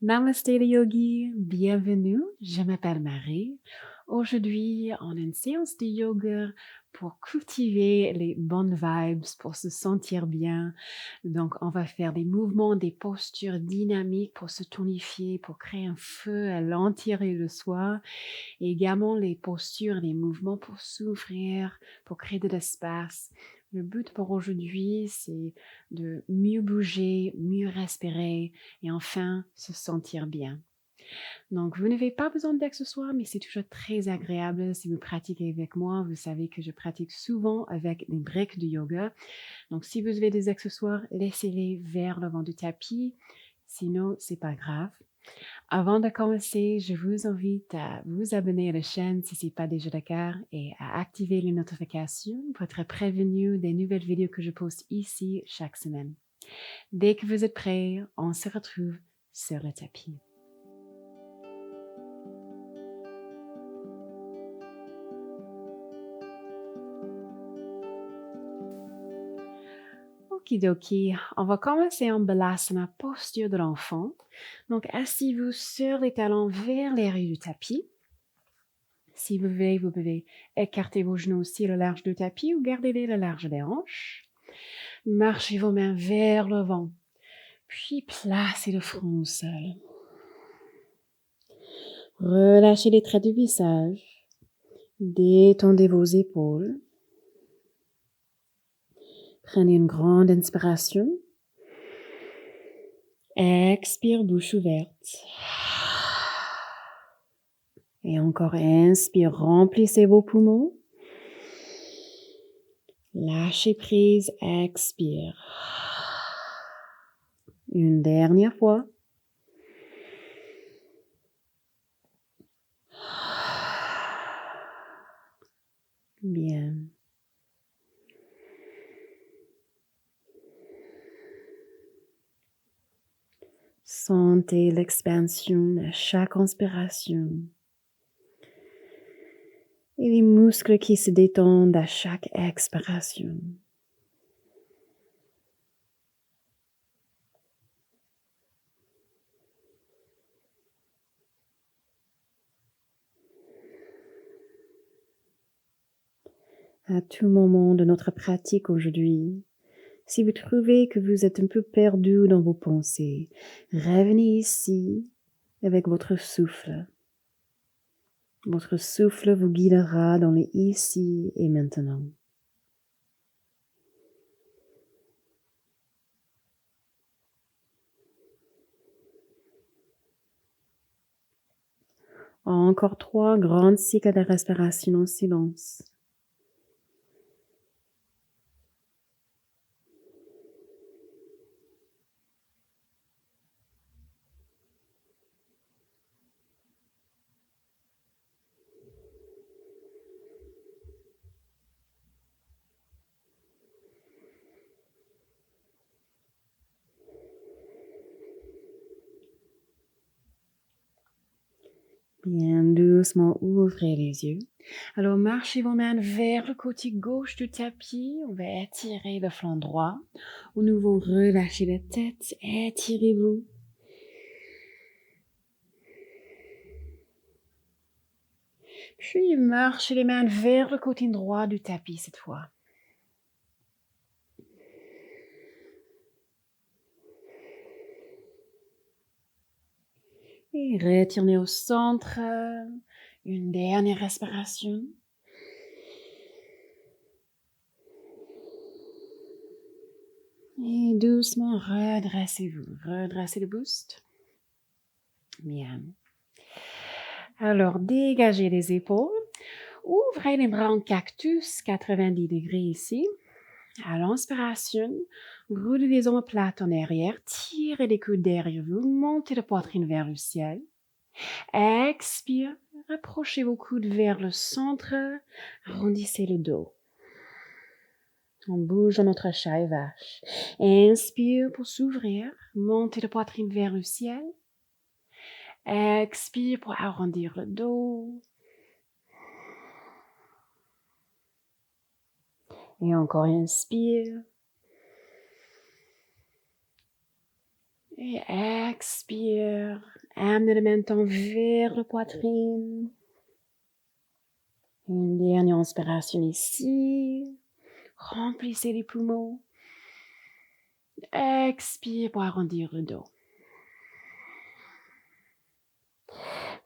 Namaste les yogis, bienvenue, je m'appelle Marie. Aujourd'hui, on a une séance de yoga pour cultiver les bonnes vibes, pour se sentir bien. Donc, on va faire des mouvements, des postures dynamiques pour se tonifier, pour créer un feu à l'intérieur de soi. Et également les postures, les mouvements pour s'ouvrir, pour créer de l'espace. Le but pour aujourd'hui, c'est de mieux bouger, mieux respirer et enfin se sentir bien. Donc, vous n'avez pas besoin d'accessoires, mais c'est toujours très agréable si vous pratiquez avec moi. Vous savez que je pratique souvent avec des briques de yoga. Donc, si vous avez des accessoires, laissez-les vers le vent du tapis. Sinon, c'est pas grave. Avant de commencer, je vous invite à vous abonner à la chaîne si ce n'est pas déjà le cas et à activer les notifications pour être prévenu des nouvelles vidéos que je poste ici chaque semaine. Dès que vous êtes prêts, on se retrouve sur le tapis. Okidoki, on va commencer en Balasana, posture de l'enfant. Donc, asseyez-vous sur les talons vers l'arrière du tapis. Si vous voulez, vous pouvez écarter vos genoux aussi le large du tapis ou garder-les le large des hanches. Marchez vos mains vers le vent, puis placez le front au sol. Relâchez les traits du visage. Détendez vos épaules. Prenez une grande inspiration. Expire, bouche ouverte. Et encore inspire, remplissez vos poumons. Lâchez prise, expire. Une dernière fois. Bien. Sentez l'expansion à chaque inspiration et les muscles qui se détendent à chaque expiration. À tout moment de notre pratique aujourd'hui, si vous trouvez que vous êtes un peu perdu dans vos pensées, revenez ici avec votre souffle. Votre souffle vous guidera dans les ici et maintenant. Encore 3 grands cycles de respiration en silence. Bien doucement, ouvrez les yeux. Alors, marchez vos mains vers le côté gauche du tapis. On va étirer le flanc droit. Au nouveau, relâchez la tête. Étirez-vous. Puis, marchez les mains vers le côté droit du tapis cette fois. Et retournez au centre. Une dernière respiration. Et doucement, redressez-vous. Redressez le buste. Bien. Alors, dégagez les épaules. Ouvrez les bras en cactus, 90 degrés ici. À l'inspiration, roulez les omoplates en arrière, tirez les coudes derrière vous, montez la poitrine vers le ciel. Expire, rapprochez vos coudes vers le centre, arrondissez le dos. On bouge dans notre chat et vache. Inspire pour s'ouvrir, montez la poitrine vers le ciel. Expire pour arrondir le dos. Et encore inspire. Et expire. Amenez le menton vers la poitrine. Une dernière inspiration ici. Remplissez les poumons. Expire pour arrondir le dos.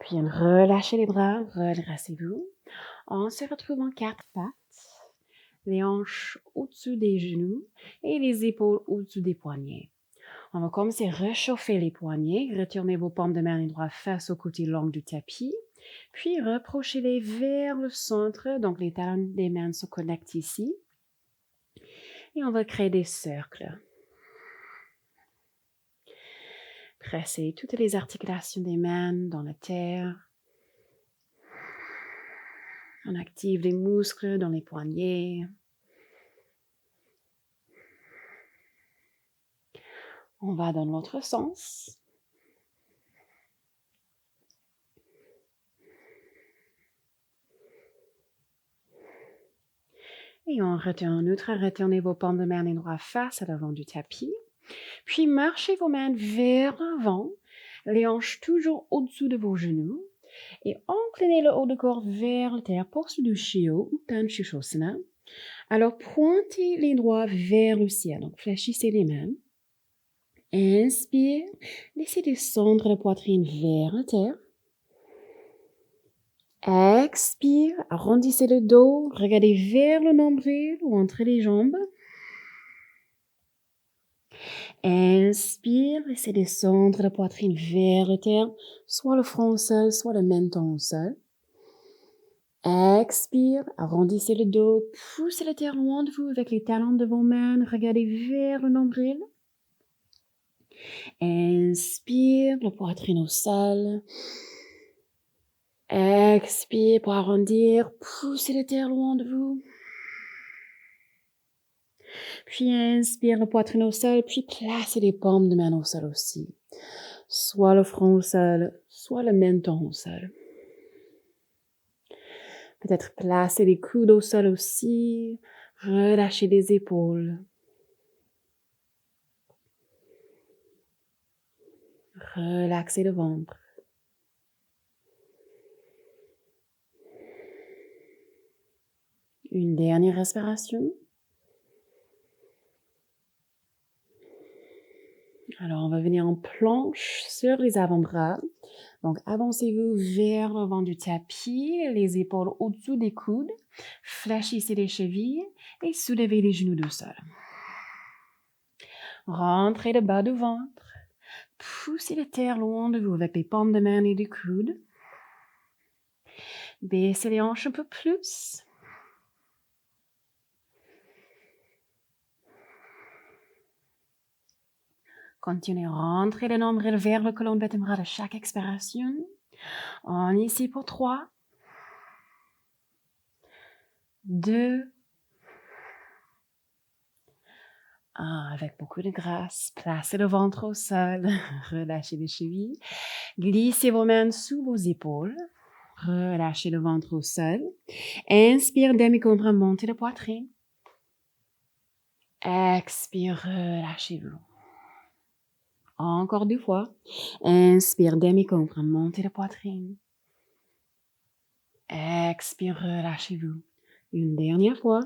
Puis relâchez les bras, redressez-vous. On se retrouve en quatre pattes. Les hanches au-dessus des genoux et les épaules au-dessus des poignets. On va commencer à réchauffer les poignets. Retournez vos paumes de main et doigts face au côté long du tapis. Puis rapprochez-les vers le centre. Donc les talons des mains se connectent ici. Et on va créer des cercles. Pressez toutes les articulations des mains dans la terre. On active les muscles dans les poignets. On va dans l'autre sens. Et on retourne outre. Retournez vos paumes de main et doigts face à l'avant du tapis. Puis marchez vos mains vers l'avant, les hanches toujours au-dessous de vos genoux. Et inclinez le haut du corps vers la terre pour Sudashio ou Tanchushosana. Alors pointez les doigts vers le ciel. Donc fléchissez les mains. Inspire. Laissez descendre la poitrine vers la terre. Expire. Arrondissez le dos. Regardez vers le nombril ou entre les jambes. Inspire, laissez descendre la poitrine vers la terre, soit le front au sol, soit le menton au sol. Expire, arrondissez le dos, poussez la terre loin de vous avec les talons de vos mains, regardez vers le nombril. Inspire, la poitrine au sol. Expire pour arrondir, poussez la terre loin de vous. Puis inspire, la poitrine au sol, puis placez les paumes de main au sol aussi. Soit le front au sol, soit le menton au sol. Peut-être placer les coudes au sol aussi. Relâchez les épaules. Relaxez le ventre. Une dernière respiration. Alors, on va venir en planche sur les avant-bras. Donc, avancez-vous vers l'avant du tapis, les épaules au-dessous des coudes. Fléchissez les chevilles et soulevez les genoux du sol. Rentrez le bas du ventre. Poussez la terre loin de vous avec les paumes de main et du coude. Baissez les hanches un peu plus. Continuez à rentrer le nombril vers le colonne vertébrale à chaque expiration. On est ici pour 3, 2, 1. Avec beaucoup de grâce, placez le ventre au sol. Relâchez les chevilles. Glissez vos mains sous vos épaules. Relâchez le ventre au sol. Inspire, demi-cobra, montez la poitrine. Expire, relâchez-vous. Encore 2 fois. Inspire, demi-cobra, montez la poitrine. Expire, relâchez-vous. Une dernière fois.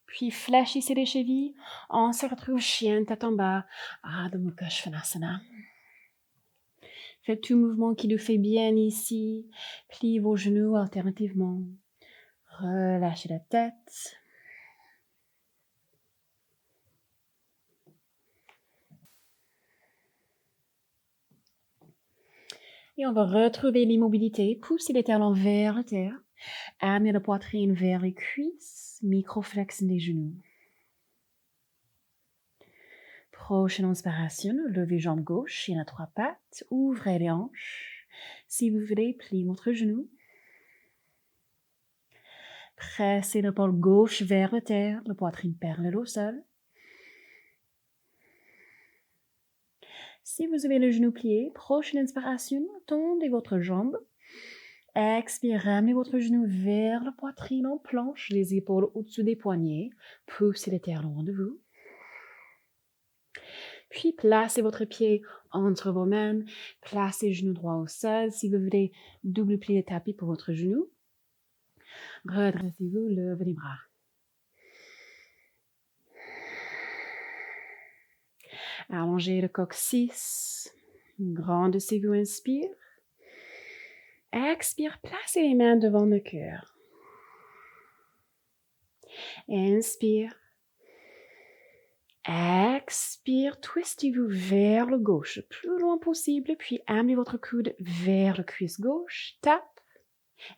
Puis fléchissez les chevilles. On se retrouve chien, tête en bas. Adho Mukha Svanasana. Faites tout mouvement qui nous fait bien ici. Pliez vos genoux alternativement. Relâchez la tête. Et on va retrouver l'immobilité. Poussez les talons vers la terre. Amenez la poitrine vers les cuisses. Microflexion des genoux. Prochaine inspiration, levez jambe gauche, chien à 3 pattes. Ouvrez les hanches. Si vous voulez, pliez votre genou. Pressez l'épaule gauche vers la terre, la poitrine parallèle au sol. Si vous avez le genou plié, prochaine inspiration, tendez votre jambe. Expire, ramenez votre genou vers la poitrine en planche, les épaules au-dessus des poignets. Poussez les terre loin de vous. Puis placez votre pied entre vos mains. Placez le genou droit au sol. Si vous voulez, double plier le tapis pour votre genou. Redressez-vous, levez les bras. Allongez le coccyx. Grandissez-vous, inspire. Expire, placez les mains devant le cœur. Inspire. Expire, twistez-vous vers le gauche, le plus loin possible, puis amenez votre coude vers le cuisse gauche, tape.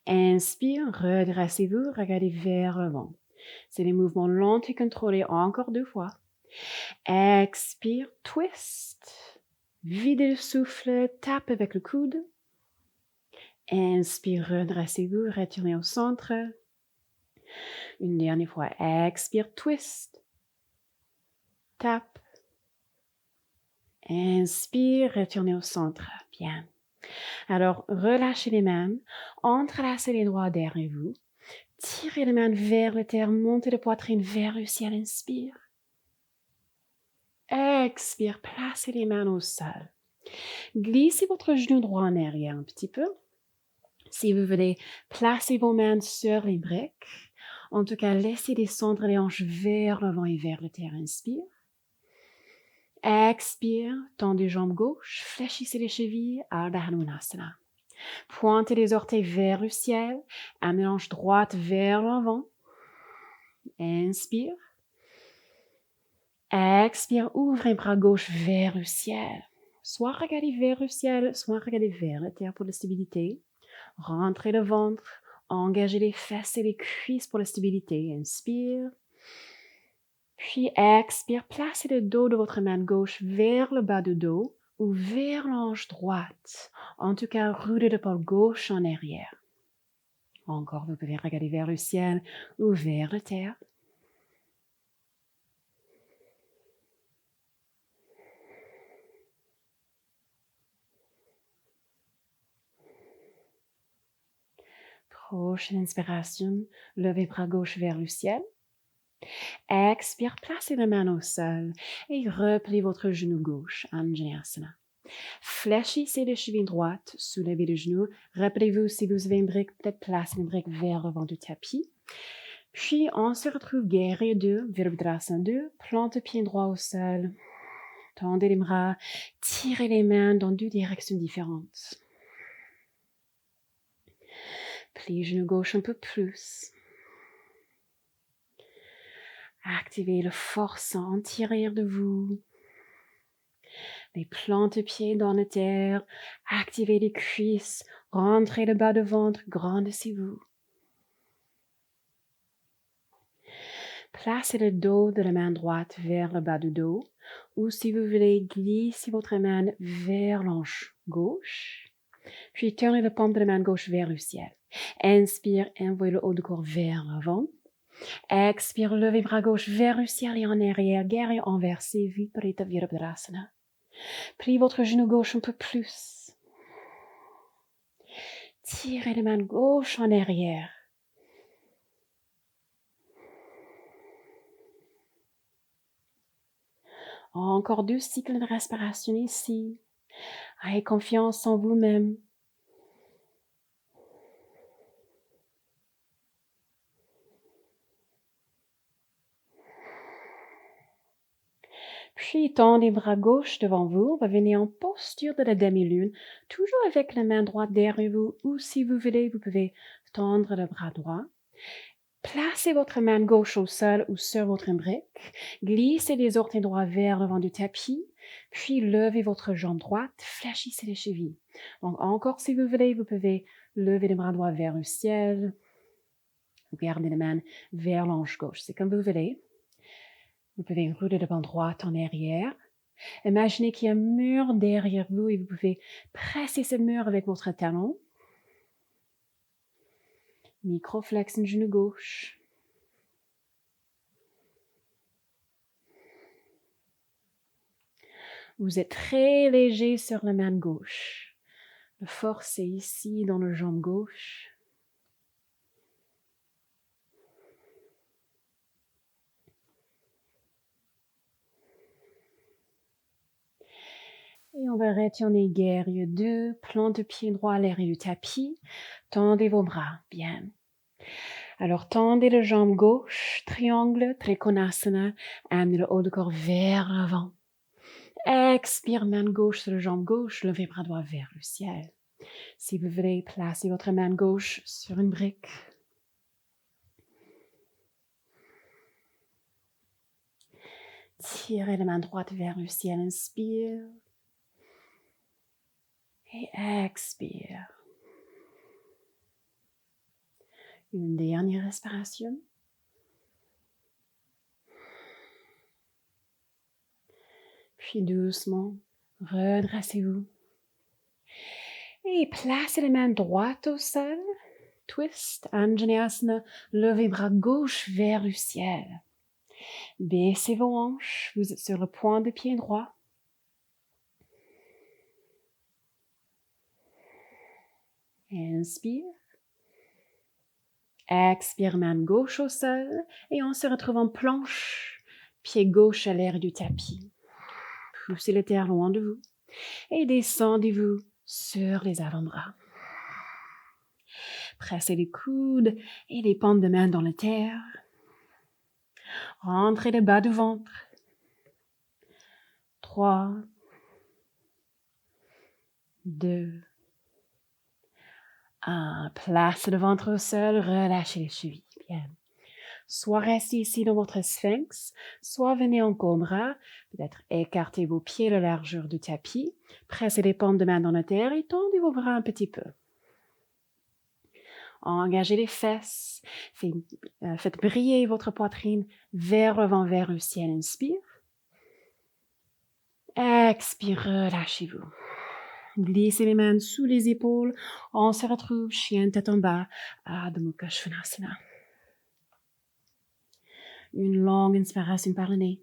Inspire, redressez-vous, regardez vers l'avant. C'est des mouvements lents et contrôlés, encore 2 fois. Expire, twist. Videz le souffle, tape avec le coude. Inspire, redressez-vous, retournez au centre. Une dernière fois, expire, twist. Tape. Inspire, retournez au centre. Bien. Alors, relâchez les mains, entrelacez les doigts derrière vous, tirez les mains vers le terre, montez la poitrine vers le ciel, inspire. Expire, placez les mains au sol. Glissez votre genou droit en arrière un petit peu. Si vous voulez, placez vos mains sur les briques. En tout cas, laissez descendre les hanches vers l'avant et vers le terre, inspire. Expire, tendez jambes gauche, fléchissez les chevilles, Ardha Hanumanasana. Pointez les orteils vers le ciel, amenez l'hanche droite vers l'avant. Inspire. Expire, ouvrez bras gauche vers le ciel. Soit regardez vers le ciel, soit regardez vers la terre pour la stabilité. Rentrez le ventre, engagez les fesses et les cuisses pour la stabilité. Inspire. Puis expire, placez le dos de votre main gauche vers le bas du dos ou vers l'hanche droite. En tout cas, roulez l'épaule gauche en arrière. Encore, vous pouvez regarder vers le ciel ou vers la terre. Prochaine inspiration, levez bras gauche vers le ciel. Expire, placez la main au sol et repliez votre genou gauche, Anjaneyasana. Fléchissez les chevilles droites, soulevez le genou. Rappelez-vous, si vous avez une brique, peut-être placez une brique vers le vent du tapis. Puis, on se retrouve guerrier 2, Virabhadrasana 2, plante pied droit au sol. Tendez les bras, tirez les mains dans 2 directions différentes. Pliez genou gauche un peu plus. Activez la force antérieure de vous. Les plantes-pieds dans la terre. Activez les cuisses. Rentrez le bas de ventre. Grandissez-vous. Placez le dos de la main droite vers le bas du dos. Ou si vous voulez, glissez votre main vers l'hanche gauche. Puis tournez la paume de la main gauche vers le ciel. Inspire, envoyez le haut du corps vers l'avant. Expire, levez bras gauche vers le ciel et en arrière, guerrier inversé, Viparita Virabhadrasana. Pliez votre genou gauche un peu plus. Tirez la main gauche en arrière. Encore 2 cycles de respiration ici. Ayez confiance en vous-même. Puis tendez les bras gauche devant vous. On va venir en posture de la demi-lune, toujours avec la main droite derrière vous, ou si vous voulez, vous pouvez tendre le bras droit. Placez votre main gauche au sol ou sur votre brique. Glissez les orteils droits vers le vent du tapis. Puis levez votre jambe droite, fléchissez les chevilles. Donc encore si vous voulez, vous pouvez lever les bras droits vers le ciel. Gardez les mains vers l'hanche gauche. C'est comme vous voulez. Vous pouvez rouler le banc droit en arrière. Imaginez qu'il y a un mur derrière vous et vous pouvez presser ce mur avec votre talon. Microflex le genou gauche. Vous êtes très léger sur la main gauche. Force est ici dans le jambe gauche. Et on va retourner guerrier 2, plante de pied droit à l'arrière du tapis. Tendez vos bras, bien. Alors tendez la jambe gauche, triangle, Trikonasana, amenez le haut du corps vers l'avant. Expire, main gauche sur la jambe gauche, levez bras droit vers le ciel. Si vous voulez, placez votre main gauche sur une brique. Tirez la main droite vers le ciel, inspire. Et expire. Une dernière respiration. Puis doucement, redressez-vous. Et placez la main droite au sol. Twist, Anjaneyasana, levez bras gauche vers le ciel. Baissez vos hanches, vous êtes sur le point de pied droit. Inspire. Expire, main gauche au sol et on se retrouve en planche, pied gauche à l'air du tapis. Poussez le terre loin de vous et descendez-vous sur les avant-bras. Pressez les coudes et les paumes de main dans la terre. Rentrez le bas du ventre. 3, 2, 1. Placez le ventre au sol, relâchez les chevilles. Bien. Soit restez ici dans votre sphinx, soit venez en cobra, peut-être écartez vos pieds à la largeur du tapis, pressez les paumes de main dans la terre et tendez vos bras un petit peu. Engagez les fesses, faites briller votre poitrine vers l'avant, vers le ciel. Inspire. Expire, relâchez-vous. Glissez les mains sous les épaules. On se retrouve chien tête en bas à Adho Mukha Svanasana. Une longue inspiration par le nez.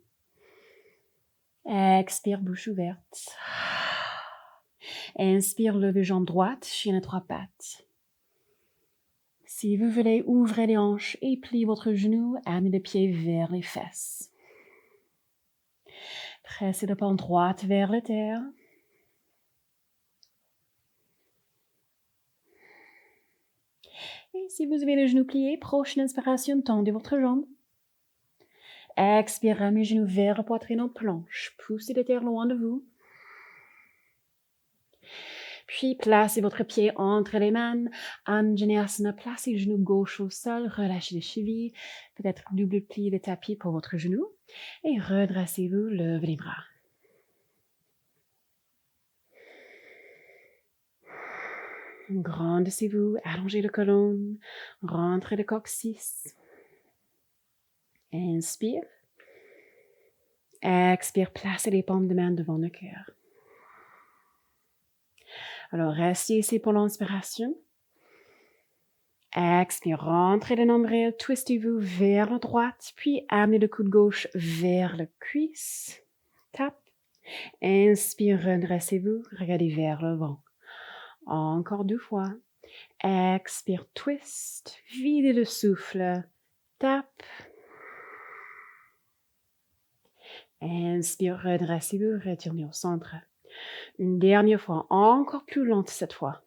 Expire, bouche ouverte. Inspire, levez jambe droite, chien à 3 pattes. Si vous voulez, ouvrez les hanches et pliez votre genou, amenez le pied vers les fesses. Pressez le paume droite vers la terre. Et si vous avez le genou plié, prochaine inspiration, tendez votre jambe. Expire, ramenez les genoux vers la poitrine en planche. Poussez la terre loin de vous. Puis placez votre pied entre les mains. Anjaneyasana, placez le genou gauche au sol. Relâchez les chevilles. Peut-être double plier le tapis pour votre genou. Et redressez-vous, levez les bras. Grandissez-vous, allongez le colonne. Rentrez le coccyx. Inspire. Expire, placez les paumes de main devant le cœur. Alors, restez ici pour l'inspiration. Expire, rentrez le nombril, twistez-vous vers la droite, puis amenez le coude gauche vers le cuisse. Tape. Inspire, redressez-vous, regardez vers le vent. Encore 2 fois. Expire, twist, videz le souffle. Tape. Inspire, redressez-vous, retournez au centre. Une dernière fois, encore plus lente cette fois.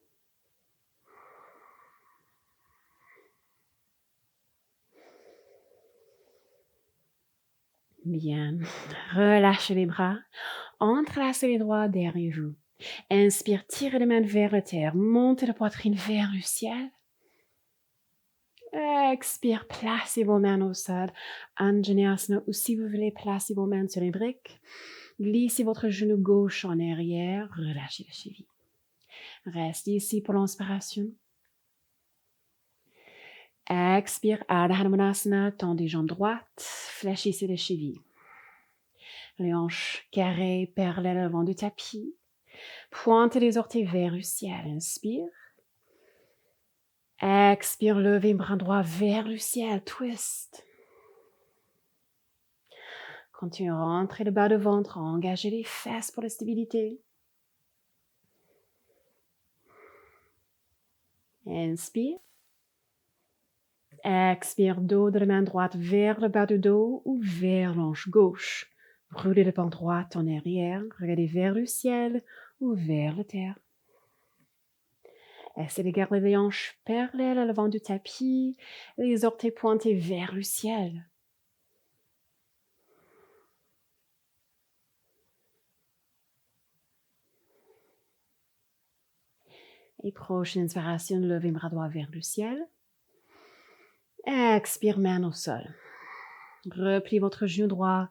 Bien. Relâchez les bras. Entrelacez les doigts derrière vous. Inspire, tirez les mains vers la terre. Montez la poitrine vers le ciel. Expire, placez vos mains au sol. Anjaneyasana, ou si vous voulez, placez vos mains sur les briques. Glissez votre genou gauche en arrière. Relâchez la cheville. Restez ici pour l'inspiration. Expire, Ardha Hanumanasana, tendez jambes droites, fléchissez les chevilles. Les hanches carrées, parallèles au vent du tapis. Pointez les orteils vers le ciel. Inspire. Expire, levez bras droit vers le ciel. Twist. Continuez à rentrer le bas du ventre, engagez les fesses pour la stabilité. Inspire. Expire, dos de la main droite vers le bas du dos ou vers l'anche gauche. Roulez le pan droite en arrière, regardez vers le ciel ou vers la terre. Essayez de garder les hanches parallèles à l'avant du tapis, les orteils pointés vers le ciel. Et prochaine inspiration, levez bras droit vers le ciel. Expire, main au sol. Repliez votre genou droit.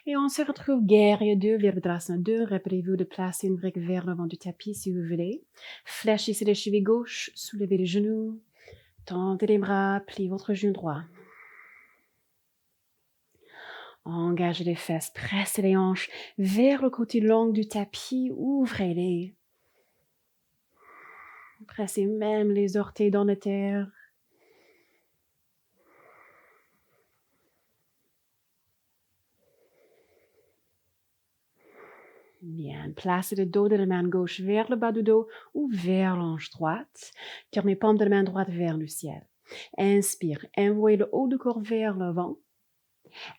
Et on se retrouve guerrier 2, Virabhadrasana 2. Rappelez-vous de placer une brique vers l'avant du tapis si vous voulez. Fléchissez les chevilles gauche, soulevez les genoux. Tendez les bras, pliez votre genou droit. Engagez les fesses, pressez les hanches vers le côté long du tapis, ouvrez-les. Pressez même les orteils dans la terre. Bien, placez le dos de la main gauche vers le bas du dos ou vers l'anche droite. Tournez paume de la main droite vers le ciel. Inspire, envoyez le haut du corps vers l'avant.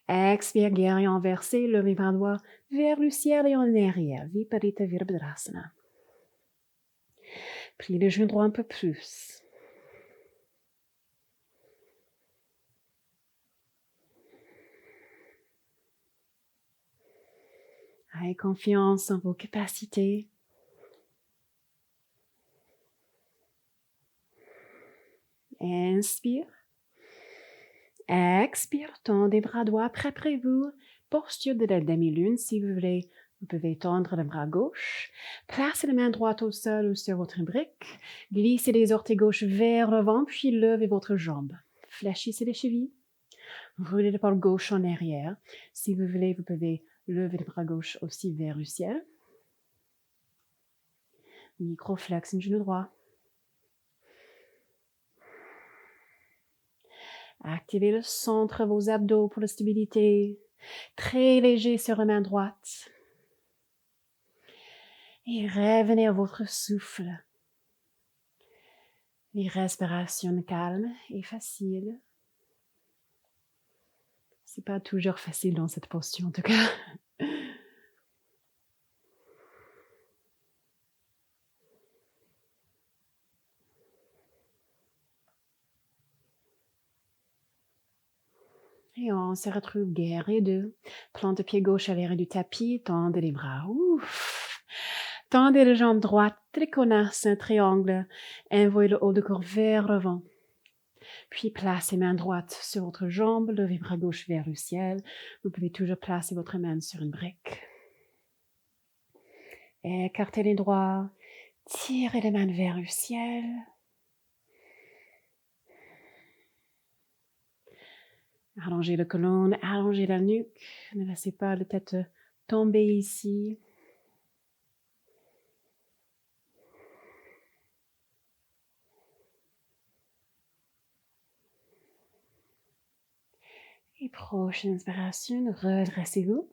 Expire, guerrier inversé, levez bras droit vers le ciel et en arrière. Viparita Virabhadrasana. Pliez le genou droit un peu plus. Ayez confiance en vos capacités. Inspire. Expire, tendez bras droit, préparez-vous. Posture de la demi-lune si vous voulez. Vous pouvez tendre le bras gauche. Placez la main droite au sol ou sur votre brique. Glissez les orteils gauche vers l'avant, puis levez votre jambe. Fléchissez les chevilles. Roulez l'épaule gauche en arrière. Si vous voulez, vous pouvez lever le bras gauche aussi vers le ciel. Microflexion genou droit. Activez le centre de vos abdos pour la stabilité. Très léger sur la main droite. Et revenez à votre souffle. Les respirations calmes et faciles. C'est pas toujours facile dans cette posture en tout cas. Et on se retrouve guerrier 2. Plante pied gauche à l'arrière du tapis, tendez les bras. Ouf. Tendez la jambe droite, trikonasana, triangle. Envoyez le haut du corps vers l'avant. Puis placez main droite sur votre jambe, levez bras gauche vers le ciel. Vous pouvez toujours placer votre main sur une brique. Écartez les doigts, tirez les mains vers le ciel. Allongez le colonne, allongez la nuque. Ne laissez pas la tête tomber ici. Et prochaine inspiration, redressez-vous.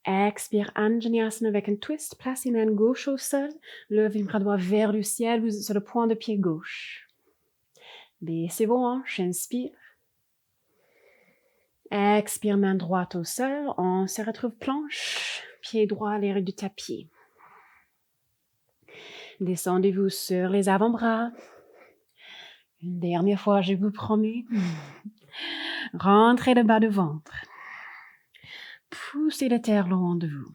Expire, Anjaneyasana avec un twist. Placez main gauche au sol. Levez le bras droit vers le ciel. Vous êtes sur le point de pied gauche. Baissez vos hanches. Inspire. Expire, main droite au sol. On se retrouve planche. Pied droit à l'arrière du tapis. Descendez-vous sur les avant-bras. Une dernière fois, je vous promets. Rentrez le bas du ventre. Poussez la terre loin de vous.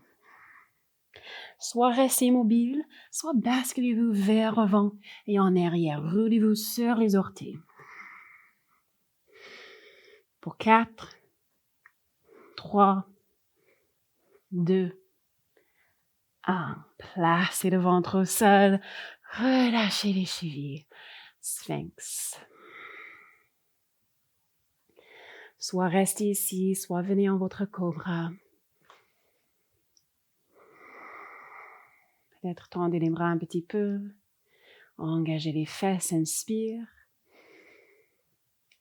Soit restez immobile, soit basculez-vous vers l'avant et en arrière. Roulez-vous sur les orteils. Pour 4, 3, 2, 1. Placez le ventre au sol. Relâchez les chevilles. Sphinx. Soit restez ici, soit venez en votre cobra. Peut-être tendez les bras un petit peu. Engagez les fesses, inspire.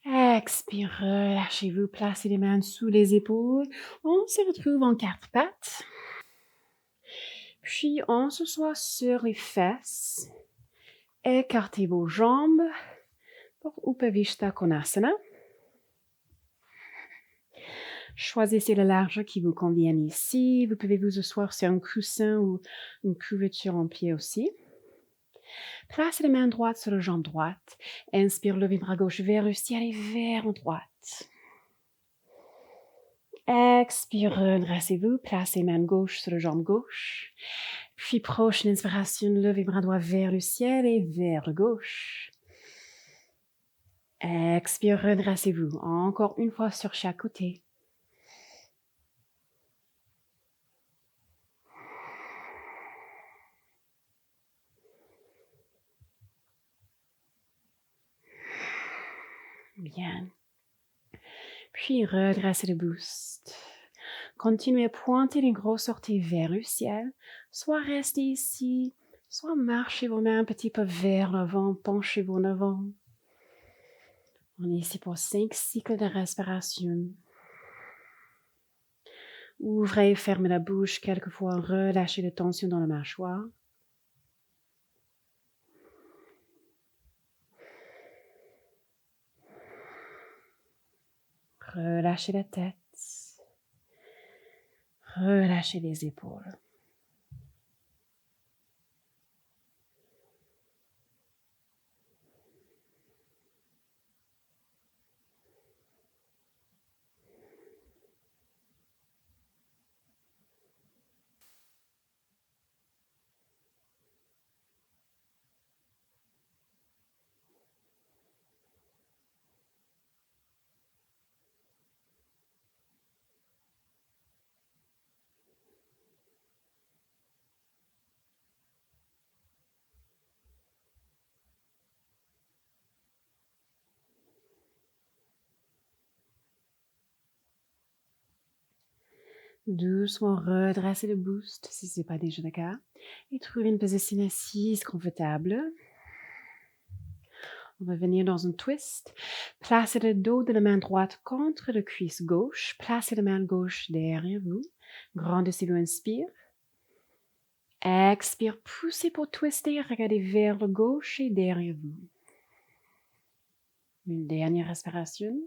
Expire, relâchez-vous, placez les mains sous les épaules. On se retrouve en 4 pattes. Puis on s'assoit sur les fesses. Écartez vos jambes pour Upavishta Konasana. Choisissez la largeur qui vous convient ici. Vous pouvez vous asseoir sur un coussin ou une couverture en pied aussi. Placez la main droite sur la jambe droite. Inspire, levez le bras gauche vers le ciel et vers la droite. Expire, redressez-vous. Placez main gauche sur la jambe gauche. Puis, prochaine inspiration, levez le bras droit vers le ciel et vers la gauche. Expire, redressez-vous. Encore une fois sur chaque côté. Bien. Puis, redressez le buste. Continuez à pointer les grosses orteils vers le ciel. Soit restez ici, soit marchez vos mains un petit peu vers l'avant, penchez-vous en avant. On est ici pour 5 cycles de respiration. Ouvrez et fermez la bouche quelquefois, relâchez la tension dans la mâchoire. Relâchez la tête. Relâchez les épaules. Doucement redressez le buste si ce n'est pas déjà le cas et trouvez une position assise confortable. On va venir dans un twist. Placez le dos de la main droite contre la cuisse gauche. Placez la main gauche derrière vous. Grandissez-vous, inspire. Expire, poussez pour twister. Regardez vers le gauche et derrière vous. Une dernière respiration.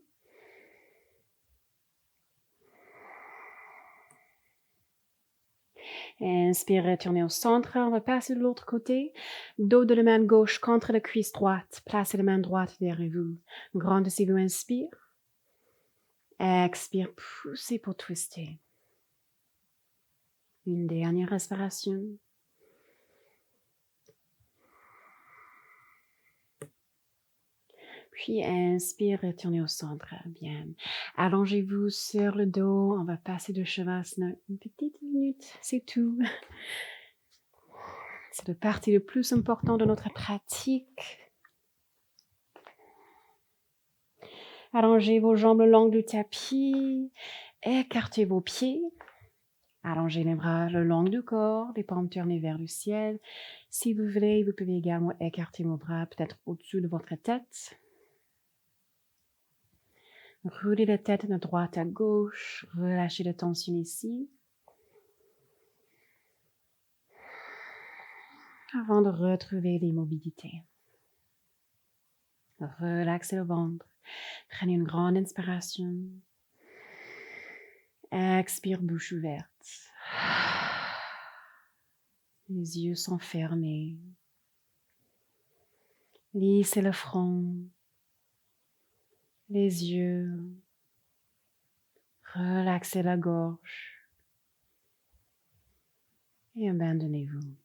Inspire, retournez au centre. On va passer de l'autre côté. Dos de la main gauche contre la cuisse droite. Placez la main droite derrière vous. Grandissez-vous, inspire. Expire, poussez pour twister. Une dernière respiration. Puis inspire, retournez au centre. Bien. Allongez-vous sur le dos. On va passer de Shavasana une petite minute. C'est tout. C'est la partie le plus importante de notre pratique. Allongez vos jambes le long du tapis. Écartez vos pieds. Allongez les bras le long du corps, les paumes tournées vers le ciel. Si vous voulez, vous pouvez également écarter vos bras peut-être au-dessus de votre tête. Roulez la tête de droite à gauche, relâchez la tension ici. Avant de retrouver l'immobilité. Relaxez le ventre. Prenez une grande inspiration. Expire, bouche ouverte. Les yeux sont fermés. Lissez le front. Les yeux. Relaxez la gorge. Et abandonnez-vous.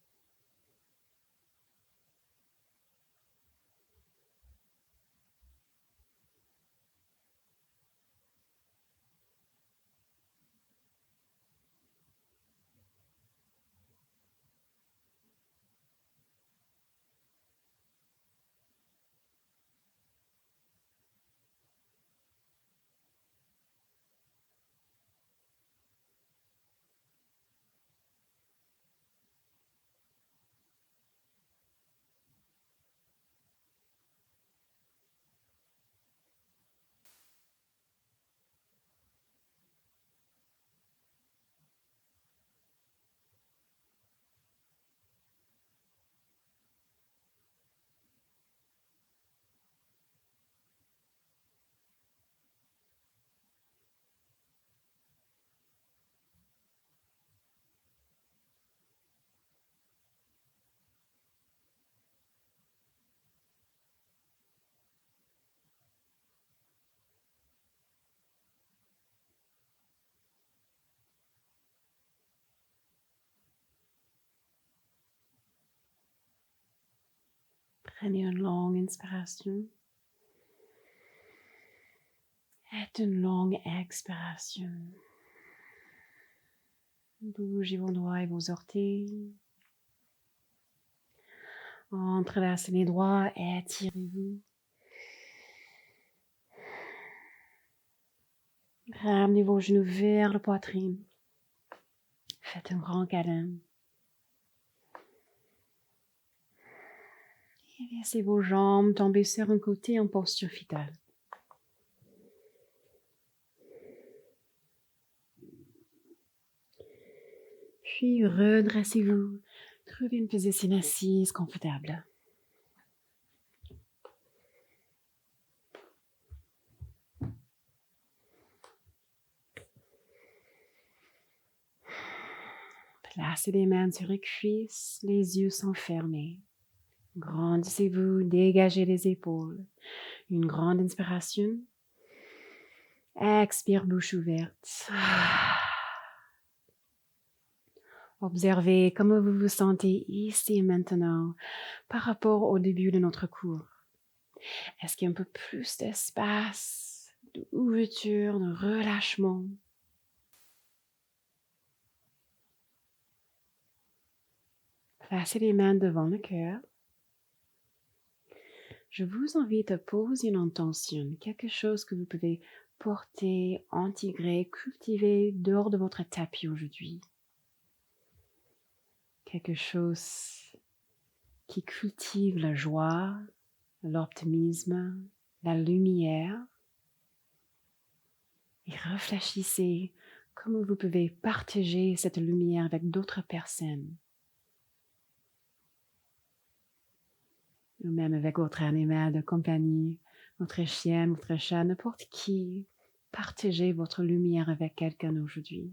Prenez une longue inspiration et une longue expiration. Bougez vos doigts et vos orteils. Entrelacez les doigts et étirez-vous. Ramenez vos genoux vers la poitrine. Faites un grand câlin. Et laissez vos jambes tomber sur un côté en posture fœtale. Puis redressez-vous. Trouvez une position assise confortable. Placez les mains sur les cuisses, les yeux sont fermés. Grandissez-vous, dégagez les épaules. Une grande inspiration. Expire, bouche ouverte. Observez comment vous vous sentez ici et maintenant par rapport au début de notre cours. Est-ce qu'il y a un peu plus d'espace, d'ouverture, de relâchement? Placez les mains devant le cœur. Je vous invite à poser une intention, quelque chose que vous pouvez porter, intégrer, cultiver dehors de votre tapis aujourd'hui. Quelque chose qui cultive la joie, l'optimisme, la lumière. Et réfléchissez comment vous pouvez partager cette lumière avec d'autres personnes. Ou même avec votre animal de compagnie, votre chien, votre chat, n'importe qui. Partagez votre lumière avec quelqu'un aujourd'hui.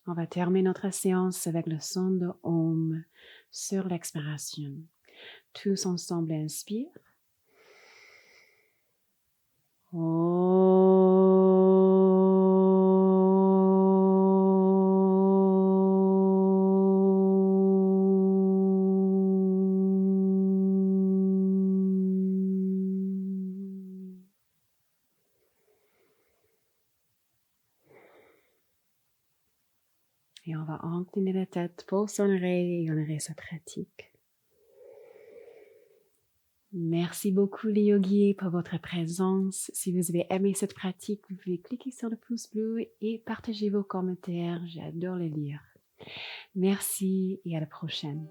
On va terminer notre séance avec le son de Om sur l'expiration. Tous ensemble, inspire. Et on va incliner la tête pour son oreille et honorer sa pratique. Merci beaucoup les yogis pour votre présence. Si vous avez aimé cette pratique, vous pouvez cliquer sur le pouce bleu et partager vos commentaires. J'adore les lire. Merci et à la prochaine.